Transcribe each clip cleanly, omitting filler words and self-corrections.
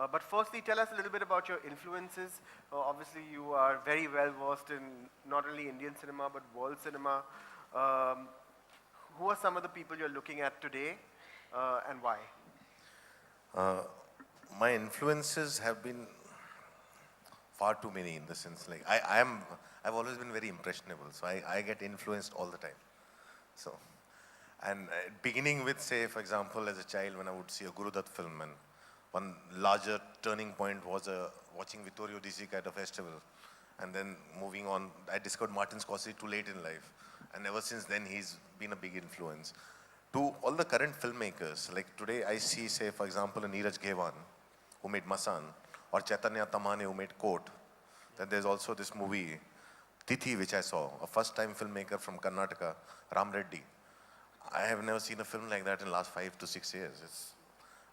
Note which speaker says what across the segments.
Speaker 1: But firstly, tell us a little bit about your influences. Obviously, you are very well versed in not only Indian cinema but world cinema. Um, who are some of the people you're looking at today, and why?
Speaker 2: Uh, my influences have been far too many in the sense like I've always been very impressionable, so I get influenced all the time. So, and beginning with, say, for example, as a child when I would see a Guru Dutt film, and one larger turning point was watching Vittorio DC at a festival, and then moving on, I discovered Martin Scorsese too late in life, and ever since then he's been a big influence. To all the current filmmakers, like today I see, say, for example, a Neeraj Ghewan, who made Masan, or Chaitanya Tamhane, who made Court. Then there's also this movie, Tithi, which I saw, a first-time filmmaker from Karnataka, Ram Reddy. I have never seen a film like that in the last 5 to 6 years.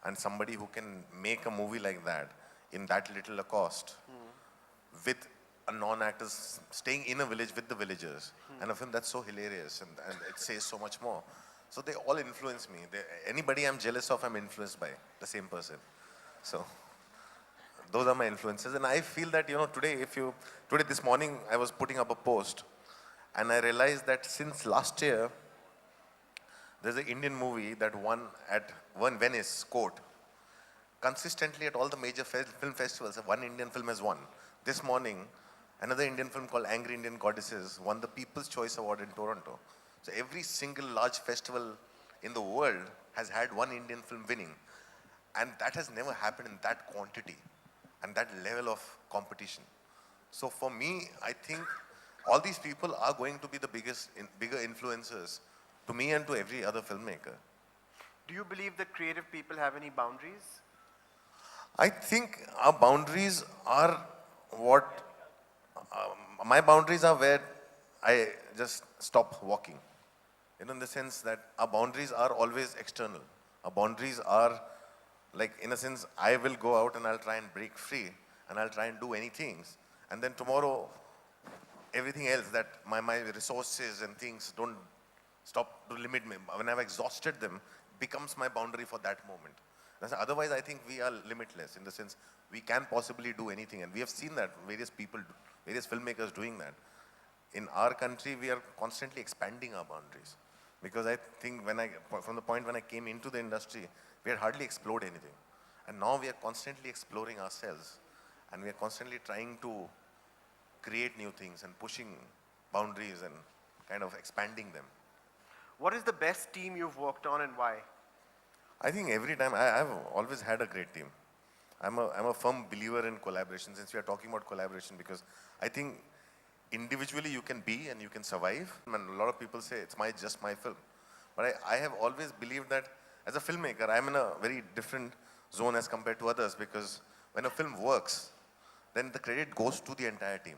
Speaker 2: And somebody who can make a movie like that in that little a cost, with a non-actor staying in a village with the villagers, and a film that's so hilarious and it says so much more. So they all influence me. Anybody I'm jealous of, I'm influenced by the same person. So those are my influences, and I feel that today this morning I was putting up a post, and I realized that since last year there's an Indian movie that won Venice Court. Consistently at all the major film festivals, one Indian film has won. This morning, another Indian film called Angry Indian Goddesses won the People's Choice Award in Toronto. So every single large festival in the world has had one Indian film winning. And that has never happened in that quantity and that level of competition. So for me, I think all these people are going to be the bigger influencers to me and to every other filmmaker.
Speaker 1: Do you believe that creative people have any boundaries?
Speaker 2: I think our boundaries are what, my boundaries are where I just stop walking. In the sense that our boundaries are always external. Our boundaries are like, in a sense, I will go out and I'll try and break free and I'll try and do anything. And then tomorrow, everything else that my resources and things don't stop to limit me. When I've exhausted them, becomes my boundary for that moment. Otherwise, I think we are limitless in the sense we can possibly do anything. And we have seen that various people, various filmmakers doing that. In our country, we are constantly expanding our boundaries. Because I think from the point when I came into the industry, we had hardly explored anything. And now we are constantly exploring ourselves. And we are constantly trying to create new things and pushing boundaries and kind of expanding them.
Speaker 1: What is the best team you've worked on and why?
Speaker 2: I think every time, I've always had a great team. I'm a firm believer in collaboration, since we are talking about collaboration, because I think individually you can be and you can survive. And a lot of people say it's just my film. But I have always believed that as a filmmaker, I'm in a very different zone as compared to others, because when a film works, then the credit goes to the entire team.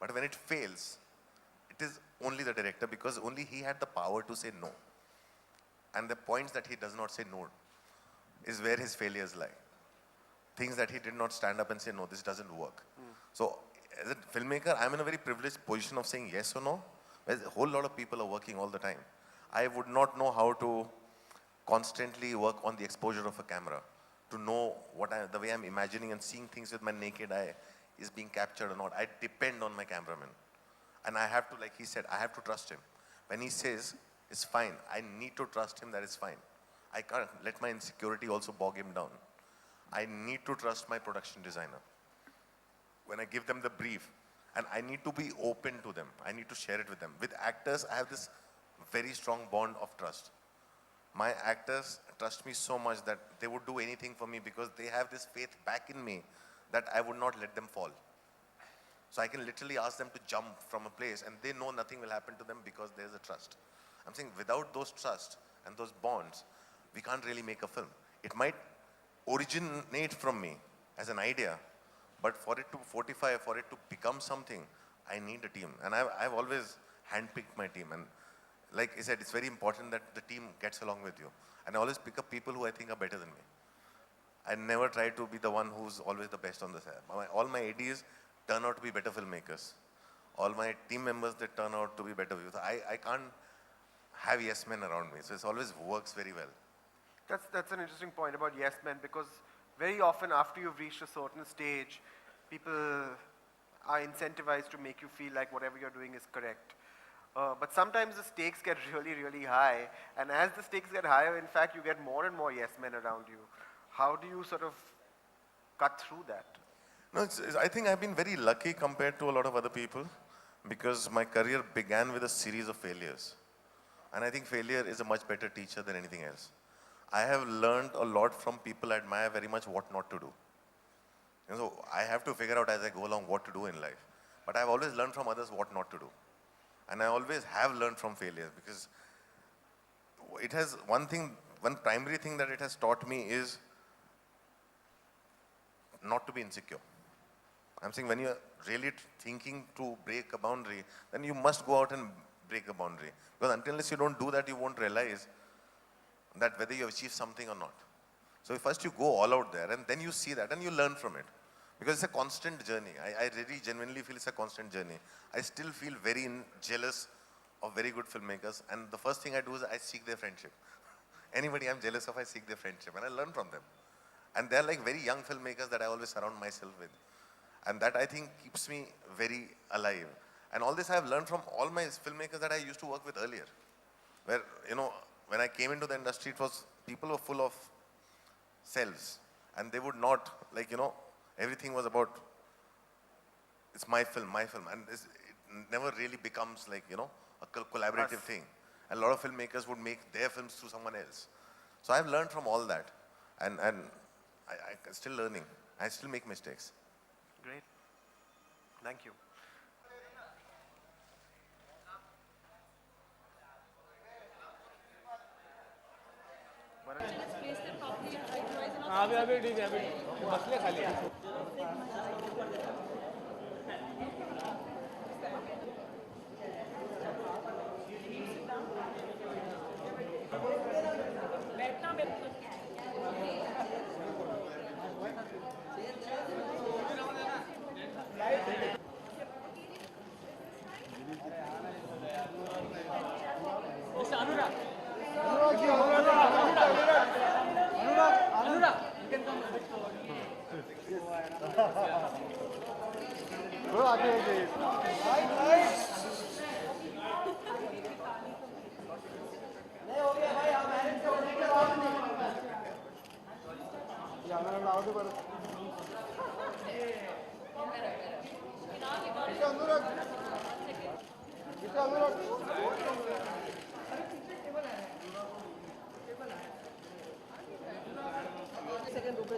Speaker 2: But when it fails, it is only the director, because only he had the power to say no. And the points that he does not say no is where his failures lie. Things that he did not stand up and say, no, this doesn't work. So as a filmmaker, I'm in a very privileged position of saying yes or no, whereas a whole lot of people are working all the time. I would not know how to constantly work on the exposure of a camera, to know the way I'm imagining and seeing things with my naked eye is being captured or not. I depend on my cameraman. And I have to, like he said, I have to trust him. When he says, it's fine, I need to trust him that it's fine. I can't let my insecurity also bog him down. I need to trust my production designer. When I give them the brief, and I need to be open to them. I need to share it with them. With actors, I have this very strong bond of trust. My actors trust me so much that they would do anything for me, because they have this faith back in me that I would not let them fall. So I can literally ask them to jump from a place and they know nothing will happen to them because there's a trust. I'm saying without those trust and those bonds, we can't really make a film. It might originate from me as an idea, but for it to fortify, for it to become something, I need a team. And I've always handpicked my team. And like I said, it's very important that the team gets along with you. And I always pick up people who I think are better than me. I never try to be the one who's always the best on the set. All my ADs turn out to be better filmmakers. All my team members, they turn out to be better viewers. I can't have yes men around me. So it always works very well.
Speaker 1: That's an interesting point about yes men, because very often after you've reached a certain stage, people are incentivized to make you feel like whatever you're doing is correct. But sometimes the stakes get really, really high, and as the stakes get higher, in fact, you get more and more yes men around you. How do you sort of cut through that?
Speaker 2: No, I think I've been very lucky compared to a lot of other people because my career began with a series of failures. And I think failure is a much better teacher than anything else. I have learned a lot from people I admire very much what not to do. So I have to figure out as I go along what to do in life. But I've always learned from others what not to do. And I always have learned from failures because it has one primary thing that it has taught me is not to be insecure. I'm saying when you're really thinking to break a boundary, then you must go out and break a boundary. Because unless you don't do that, you won't realize that whether you achieve something or not. So first you go all out there and then you see that and you learn from it. Because it's a constant journey. I really genuinely feel it's a constant journey. I still feel very jealous of very good filmmakers, and the first thing I do is I seek their friendship. Anybody I'm jealous of, I seek their friendship and I learn from them. And they're like very young filmmakers that I always surround myself with. And that I think keeps me very alive. And all this I have learned from all my filmmakers that I used to work with earlier. Where, when I came into the industry, people were full of selves. And they would not, everything was about, it's my film. And it never really becomes a collaborative thing. And a lot of filmmakers would make their films through someone else. So I've learned from all that. And I'm still learning. I still make mistakes.
Speaker 1: Great. Thank you.
Speaker 3: अभी ठीक है अभी बसले खाली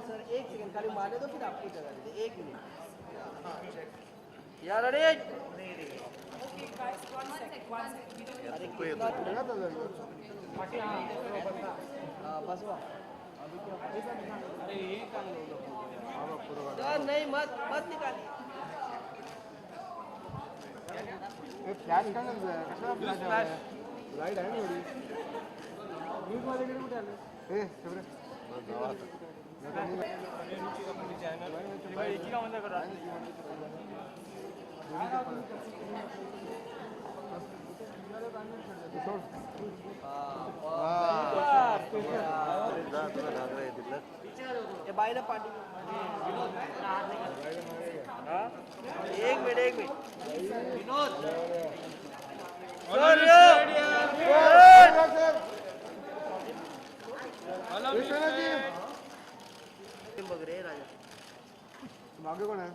Speaker 4: sir एक second खाली मारने दो फिर आपकी जगह दे 1 मिनट यार अरे अरे कितना लगा था बस वो अरे ये काम लो सर नहीं मत निकालिए फ्लैश का कसा फ्लॅश लाईट आहे ना एवढी न्यूज मध्ये किती कुठे आले ए सगळे बाईला पार्टी 1 मिनिट विनोद बघ रे राजा मागे कोण आहे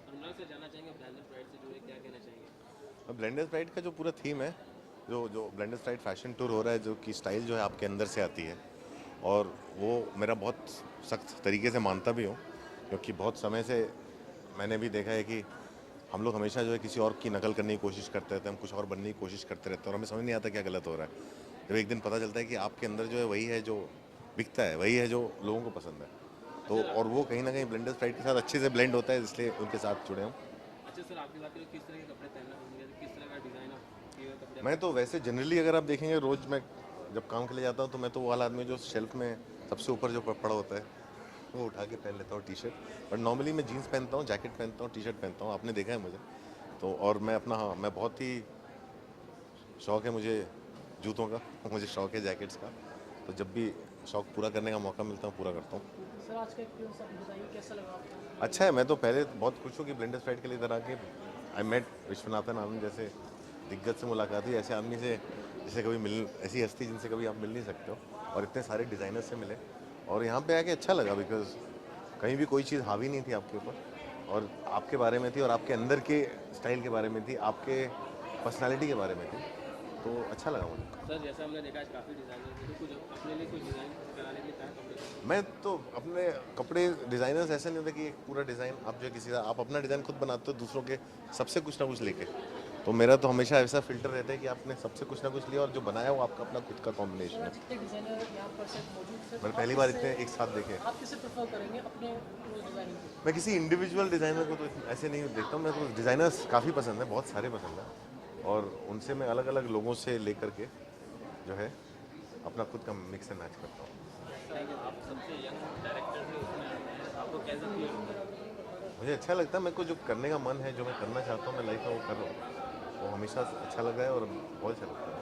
Speaker 3: अनुराग से जाना चाहेंगे ब्लेंडर प्राइड से जुड़े क्या कहना चाहेंगे
Speaker 2: ब्लेंडर प्राइड का जो पूरा थीम है जो ब्लेंडर प्राइड फैशन टूर हो रहा है जो कि स्टाइल जो है आपके अंदर से आती है और वो मेरा बहुत सख्त तरीके से मानता भी हूँ क्योंकि बहुत समय से मैंने भी देखा है कि हम लोग हमेशा जो है किसी और की नकल करने की कोशिश करते रहते हैं, हम कुछ और बनने की कोशिश करते रहते हैं और हमें समझ नहीं आता क्या गलत हो रहा है। जब एक दिन पता चलता है कि आपके अंदर जो है वही है जो बिकता है, वही है जो लोगों को पसंद है, तो और वो कहीं ना कहीं ब्लेंडर प्राइड के साथ अच्छे से ब्लेंड होता है, इसलिए उनके साथ जुड़े हूँ।
Speaker 3: अच्छा सर, आपकी बात करें किस तरह के कपड़े पहनना पसंद करते हैं, किस तरह का डिज़ाइन आप कपड़े?
Speaker 2: मैं तो वैसे जनरली अगर आप देखेंगे रोज़ मैं जब काम के लिए जाता हूँ तो मैं तो वो वाला आदमी जो शेल्फ में सबसे ऊपर जो पड़ा होता है वो उठा के पहन लेता हूँ टी शर्ट, बट नॉर्मली मैं जीन्स पहनता हूँ, जैकेट पहनता हूँ, टी शर्ट पहनता हूँ, आपने देखा है मुझे तो। और मैं अपना मैं बहुत ही शौक़ है मुझे जूतों का, मुझे शौक़ है जैकेट्स का, तो जब भी शौक़ पूरा करने का मौका मिलता है पूरा करता हूँ।
Speaker 5: सर आज का एक्सपीरियंस आप बताइए कैसा लगा आपको?
Speaker 2: अच्छा है, मैं तो पहले बहुत खुश हूँ कि ब्लेंडर्स फ्राइड के लिए इधर आके आई मेट विश्वनाथन आनंद जैसे दिग्गज से मुलाकात हुई, ऐसे आदमी से जिसे कभी मिल, ऐसी हस्ती जिनसे कभी आप मिल नहीं सकते हो, और इतने सारे डिज़ाइनर से मिले और यहाँ पे आके अच्छा लगा बिकॉज कहीं भी कोई चीज़ हावी नहीं थी आपके ऊपर और आपके बारे में थी और आपके अंदर के स्टाइल के बारे में थी, आपके पर्सनालिटी के बारे में थी, तो अच्छा लगा मुझे।
Speaker 3: सर जैसा हमने देखा आज काफ़ी डिज़ाइनर थे, तो कुछ अपने लिए कुछ डिज़ाइन कराने के लिए कहा कपड़े?
Speaker 2: मैं तो अपने कपड़े डिज़ाइनर्स ऐसे नहीं होते कि एक पूरा डिज़ाइन आप जो है किसी का, आप अपना डिज़ाइन खुद बनाते हो दूसरों के सबसे कुछ ना कुछ लेके, तो मेरा तो हमेशा ऐसा फिल्टर रहता है कि आपने सबसे कुछ ना कुछ लिया और जो बनाया वो आपका अपना खुद का कॉम्बिनेशन है।
Speaker 5: जितने डिज़ाइनर यहाँ पर सेट मौजूद थे,
Speaker 2: मैंने पहली बार इतने एक साथ देखे।
Speaker 5: आप किसे प्रेफर करेंगे अपने डिज़ाइनिंग को?
Speaker 2: मैं किसी इंडिविजुअल डिज़ाइनर को तो ऐसे नहीं देखता हूँ, मेरे को डिज़ाइनर्स काफ़ी पसंद है, बहुत सारे पसंद है और उनसे मैं अलग अलग लोगों से लेकर के जो है अपना खुद का मिक्स एंड मैच करता हूँ।
Speaker 3: आप सबसे यंग डायरेक्टर भी उसमें आए हैं, आपको कैसा फील होता है?
Speaker 2: मुझे अच्छा लगता है, मेरे को जो करने का मन है, जो मैं करना चाहता हूँ मैं लाइफ में वो कर रहा हूँ, वो हमेशा अच्छा लग रहा है और बहुत अच्छा लगता है।